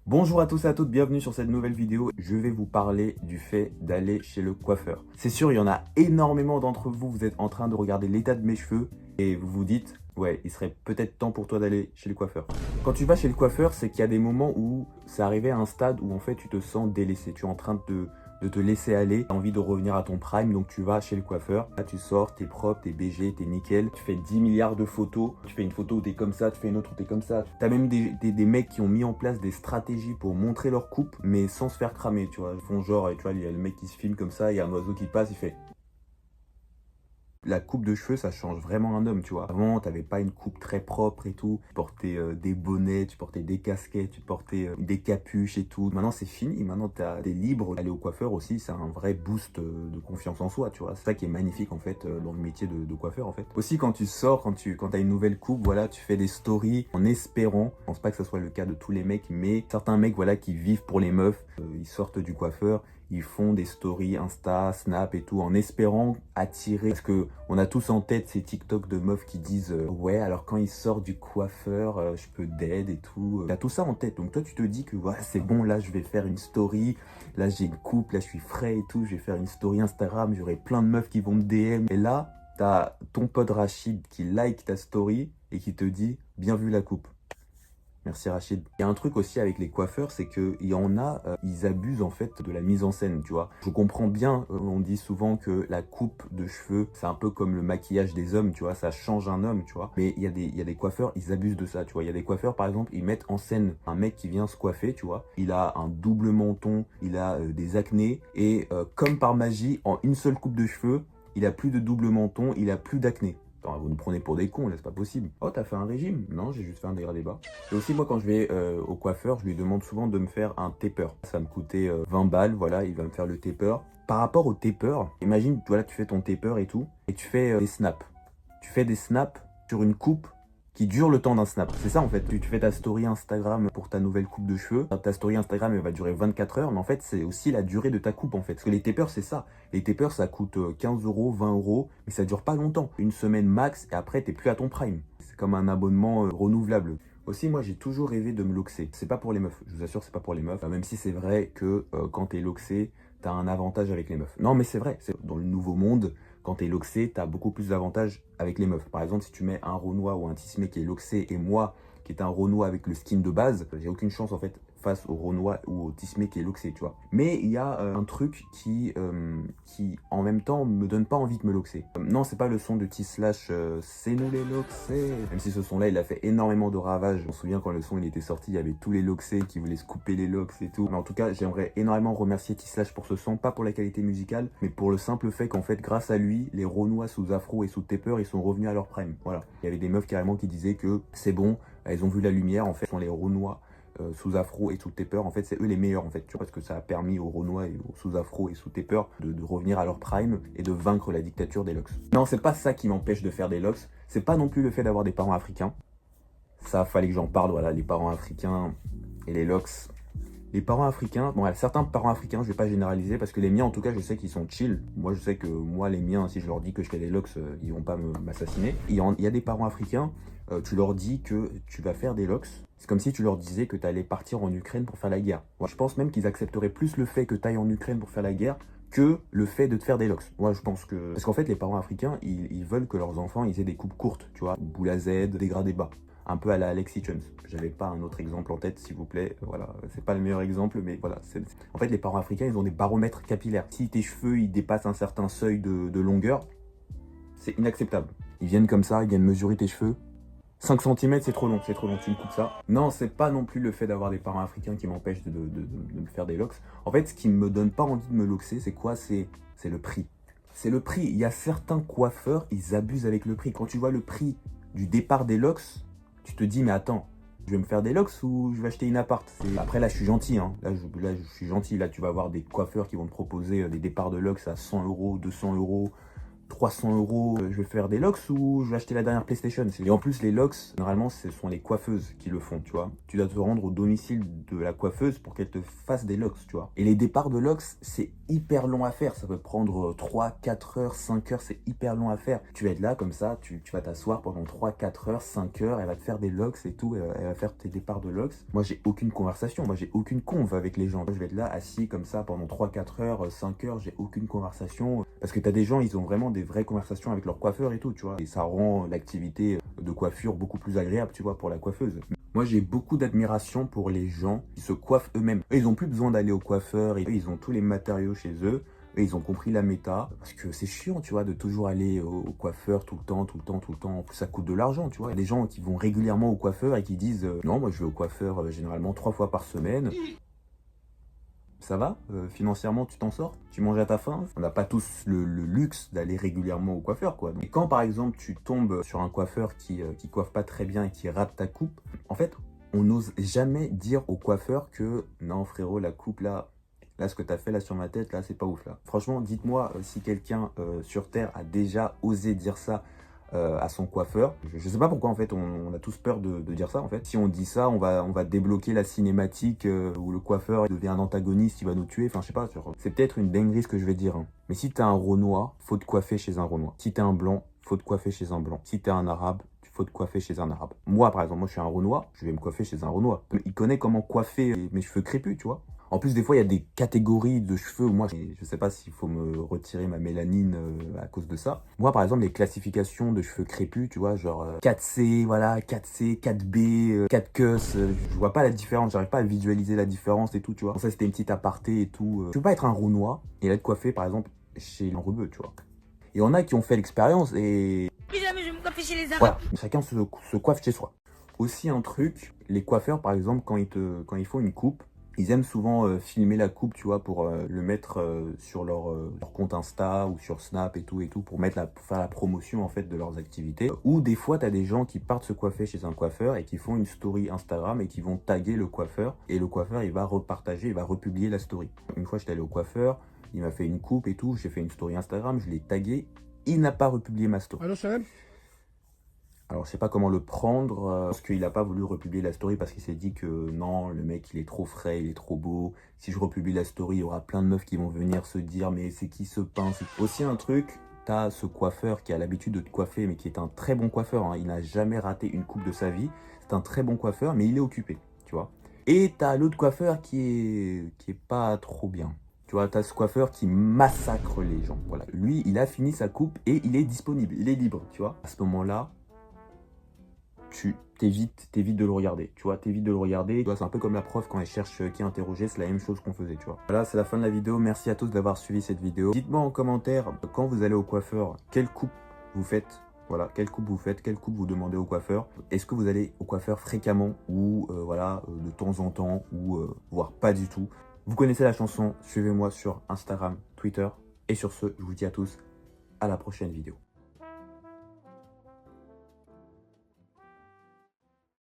Bonjour à tous et à toutes, bienvenue sur cette nouvelle vidéo. Je vais vous parler du fait d'aller chez le coiffeur. C'est sûr, il y en a énormément d'entre vous, vous êtes en train de regarder l'état de mes cheveux et vous vous dites, ouais, il serait peut-être temps pour toi d'aller chez le coiffeur. Quand tu vas chez le coiffeur, c'est qu'il y a des moments où c'est arrivé à un stade où en fait tu te sens délaissé. Tu es en train de te laisser aller, tu as envie de revenir à ton prime, donc tu vas chez le coiffeur. Là, tu sors, t'es propre, t'es BG, t'es nickel. Tu fais 10 milliards de photos. Tu fais une photo où t'es comme ça, tu fais une autre où t'es comme ça. T'as même des mecs qui ont mis en place des stratégies pour montrer leur coupe, mais sans se faire cramer, tu vois. Ils font genre, tu vois, il y a le mec qui se filme comme ça, il y a un oiseau qui passe, il fait... La coupe de cheveux, ça change vraiment un homme, tu vois. Avant, t'avais pas une coupe très propre et tout. Tu portais des bonnets, tu portais des casquettes, tu portais des capuches et tout. Maintenant, c'est fini. Maintenant, t'es libre. Aller au coiffeur aussi, c'est un vrai boost de confiance en soi, tu vois. C'est ça qui est magnifique, en fait, dans le métier de coiffeur, en fait. Aussi, quand tu sors, quand t'as une nouvelle coupe, voilà, tu fais des stories en espérant. Je pense pas que ce soit le cas de tous les mecs, mais certains mecs, voilà, qui vivent pour les meufs, ils sortent du coiffeur. Ils font des stories Insta, Snap et tout en espérant attirer. Parce que on a tous en tête ces TikTok de meufs qui disent ouais, alors quand il sort du coiffeur, je peux dead et tout. T'as tout ça en tête. Donc toi, tu te dis que ouais, c'est bon, là, je vais faire une story. Là, j'ai une coupe, là, je suis frais et tout. Je vais faire une story Instagram. J'aurai plein de meufs qui vont me DM. Et là, t'as ton pote Rachid qui like ta story et qui te dit bien vu la coupe. Merci Rachid. Il y a un truc aussi avec les coiffeurs, c'est qu'il y en a, ils abusent en fait de la mise en scène, tu vois. Je comprends bien, on dit souvent que la coupe de cheveux, c'est un peu comme le maquillage des hommes, tu vois, ça change un homme, tu vois. Mais il y a des coiffeurs, ils abusent de ça, tu vois. Il y a des coiffeurs, par exemple, ils mettent en scène un mec qui vient se coiffer, tu vois. Il a un double menton, il a des acnés, et comme par magie, en une seule coupe de cheveux, il a plus de double menton, il a plus d'acné. Attends, vous nous prenez pour des cons, là, c'est pas possible. Oh, t'as fait un régime? Non, j'ai juste fait un dégradé bas. Et aussi, moi, quand je vais au coiffeur, je lui demande souvent de me faire un taper. Ça me coûtait 20 balles, voilà, il va me faire le taper. Par rapport au taper, imagine, voilà, tu fais ton taper et tout, et tu fais des snaps. Tu fais des snaps sur une coupe qui dure le temps d'un snap. C'est ça en fait. Tu fais ta story Instagram pour ta nouvelle coupe de cheveux. Ta story Instagram, elle va durer 24 heures, mais en fait, c'est aussi la durée de ta coupe en fait. Parce que les tapers, c'est ça. Les tapers, ça coûte 15 euros, 20 euros, mais ça dure pas longtemps. Une semaine max, et après, t'es plus à ton prime. C'est comme un abonnement renouvelable. Aussi, moi, j'ai toujours rêvé de me loxer. C'est pas pour les meufs. Je vous assure, c'est pas pour les meufs. Même si c'est vrai que quand t'es loxé, t'as un avantage avec les meufs. Non, mais c'est vrai. Dans le nouveau monde, quand t'es loxé, t'as beaucoup plus d'avantages avec les meufs. Par exemple, si tu mets un Renoir ou un Tismé qui est loxé et moi qui est un Renoir avec le skin de base, j'ai aucune chance en fait face au Renoir ou au Tismé qui est loxé, tu vois. Mais il y a un truc qui en même temps me donne pas envie de me loxer. Non, c'est pas le son de T-Slash c'est nous les loxés. Même si ce son-là, il a fait énormément de ravages. Je me souviens quand le son il était sorti, il y avait tous les loxés qui voulaient se couper les locks et tout. Mais en tout cas, j'aimerais énormément remercier T-Slash pour ce son, pas pour la qualité musicale, mais pour le simple fait qu'en fait, grâce à lui, les Renois sous afro et sous taper, ils sont revenus à leur prime. Voilà. Il y avait des meufs carrément qui disaient que c'est bon, elles ont vu la lumière, en fait, ce sont les Renois sous afro et sous taper, en fait c'est eux les meilleurs en fait, tu vois, parce que ça a permis aux Renois et aux sous afro et sous taper de revenir à leur prime et de vaincre la dictature des locks. Non, c'est pas ça qui m'empêche de faire des locks, c'est pas non plus le fait d'avoir des parents africains. Ça fallait que j'en parle, voilà, les parents africains et les locks. Les parents africains, bon, certains parents africains, je vais pas généraliser parce que les miens, en tout cas, je sais qu'ils sont chill. Moi, je sais que moi, les miens, si je leur dis que je fais des locks, ils vont pas m'assassiner. Il y a des parents africains, tu leur dis que tu vas faire des locks. C'est comme si tu leur disais que tu allais partir en Ukraine pour faire la guerre. Moi, je pense même qu'ils accepteraient plus le fait que tu ailles en Ukraine pour faire la guerre que le fait de te faire des locks. Moi, je pense que... Parce qu'en fait, les parents africains, ils veulent que leurs enfants, ils aient des coupes courtes, tu vois. Boule à Z, dégradé bas. Un peu à la Alexis Jones. J'avais pas un autre exemple en tête, s'il vous plaît. Voilà, c'est pas le meilleur exemple, mais voilà. En fait, les parents africains, ils ont des baromètres capillaires. Si tes cheveux, ils dépassent un certain seuil de longueur, c'est inacceptable. Ils viennent comme ça, ils viennent mesurer tes cheveux. 5 cm, c'est trop long, tu me coupes ça. Non, c'est pas non plus le fait d'avoir des parents africains qui m'empêchent de me faire des locks. En fait, ce qui me donne pas envie de me loxer, c'est quoi? C'est le prix. C'est le prix. Il y a certains coiffeurs, ils abusent avec le prix. Quand tu vois le prix du départ des locks, tu te dis, mais attends, je vais me faire des locks ou je vais acheter une appart? Après, là, je suis gentil. Hein. Là, je suis gentil. Là, tu vas avoir des coiffeurs qui vont te proposer des départs de locks à 100 euros, 200 euros. 300 €, je vais faire des locks ou je vais acheter la dernière PlayStation. Et en plus, les locks, généralement, ce sont les coiffeuses qui le font, tu vois. Tu dois te rendre au domicile de la coiffeuse pour qu'elle te fasse des locks, tu vois. Et les départs de locks, c'est hyper long à faire. Ça peut prendre 3, 4 heures, 5 heures, c'est hyper long à faire. Tu vas être là comme ça, tu vas t'asseoir pendant 3, 4 heures, 5 heures, elle va te faire des locks et tout, elle va faire tes départs de locks. Moi, j'ai aucune conversation, moi, j'ai aucune conve avec les gens. Je vais être là, assis comme ça pendant 3, 4 heures, 5 heures, j'ai aucune conversation. Parce que t'as des gens, ils ont vraiment des vraies conversations avec leur coiffeur et tout, tu vois. Et ça rend l'activité de coiffure beaucoup plus agréable, tu vois, pour la coiffeuse. Moi, j'ai beaucoup d'admiration pour les gens qui se coiffent eux-mêmes. Eux, ils n'ont plus besoin d'aller au coiffeur, ils ont tous les matériaux chez eux. Et ils ont compris la méta, parce que c'est chiant, tu vois, de toujours aller au coiffeur tout le temps, tout le temps, tout le temps. En plus, ça coûte de l'argent, tu vois. Il y a des gens qui vont régulièrement au coiffeur et qui disent non, moi, je vais au coiffeur généralement 3 fois par semaine. Ça va financièrement, tu t'en sors? Tu manges à ta faim? On n'a pas tous le luxe d'aller régulièrement au coiffeur, quoi. Et quand, par exemple, tu tombes sur un coiffeur qui coiffe pas très bien et qui rate ta coupe, en fait, on n'ose jamais dire au coiffeur que non, frérot, la coupe là, ce que tu as fait là sur ma tête, là, c'est pas ouf là. Franchement, dites-moi si quelqu'un sur Terre a déjà osé dire ça à son coiffeur. Je sais pas pourquoi en fait on a tous peur de dire ça en fait. Si on dit ça, on va débloquer la cinématique où le coiffeur devient un antagoniste, il va nous tuer. Enfin je sais pas, c'est peut-être une dinguerie ce que je vais dire. Hein. Mais si t'es un Renoir, faut te coiffer chez un Renoir. Si t'es un Blanc, faut te coiffer chez un Blanc. Si t'es un Arabe, faut te coiffer chez un Arabe. Moi par exemple, moi je suis un Renoir, je vais me coiffer chez un Renoir. Il connaît comment coiffer mes cheveux crépus, tu vois. En plus, des fois, il y a des catégories de cheveux où moi, je sais pas s'il faut me retirer ma mélanine à cause de ça. Moi, par exemple, les classifications de cheveux crépus, tu vois, genre 4C, voilà, 4C, 4B, 4 cus, je vois pas la différence, j'arrive pas à visualiser la différence et tout, tu vois. Pour ça, c'était une petite aparté et tout. Je veux pas être un Renoir et être coiffé, par exemple, chez un Rebeu, tu vois. Et on a qui ont fait l'expérience et... Plus jamais je vais me coiffer chez les Arabes. Voilà, chacun se coiffe chez soi. Aussi un truc, les coiffeurs, par exemple, quand ils font une coupe, ils aiment souvent filmer la coupe, tu vois, pour le mettre sur leur compte Insta ou sur Snap et tout, pour faire la promotion, en fait, de leurs activités. Ou des fois, tu as des gens qui partent se coiffer chez un coiffeur et qui font une story Instagram et qui vont taguer le coiffeur. Et le coiffeur, il va repartager, il va republier la story. Une fois, j'étais allé au coiffeur, il m'a fait une coupe et tout, j'ai fait une story Instagram, je l'ai tagué. Il n'a pas republié ma story. Allô, Salam? Alors, je sais pas comment le prendre, parce qu'il n'a pas voulu republier la story parce qu'il s'est dit que non, le mec, il est trop frais, il est trop beau. Si je republie la story, il y aura plein de meufs qui vont venir se dire, mais c'est qui ce pince? Aussi un truc, t'as ce coiffeur qui a l'habitude de te coiffer, mais qui est un très bon coiffeur, hein. Il n'a jamais raté une coupe de sa vie. C'est un très bon coiffeur, mais il est occupé, tu vois. Et t'as l'autre coiffeur qui est pas trop bien. Tu vois, t'as ce coiffeur qui massacre les gens. Voilà, lui, il a fini sa coupe et il est disponible, il est libre, tu vois. À ce moment-là, tu t'évites de le regarder, tu vois, t'évites de le regarder. Tu vois, c'est un peu comme la prof quand elle cherche qui interroger, c'est la même chose qu'on faisait, tu vois. Voilà, c'est la fin de la vidéo. Merci à tous d'avoir suivi cette vidéo. Dites-moi en commentaire, quand vous allez au coiffeur, quelle coupe vous faites? Voilà, quelle coupe vous faites, quelle coupe vous demandez au coiffeur? Est-ce que vous allez au coiffeur fréquemment ou voilà, de temps en temps ou voire pas du tout? Vous connaissez la chanson, suivez-moi sur Instagram, Twitter. Et sur ce, je vous dis à tous, à la prochaine vidéo.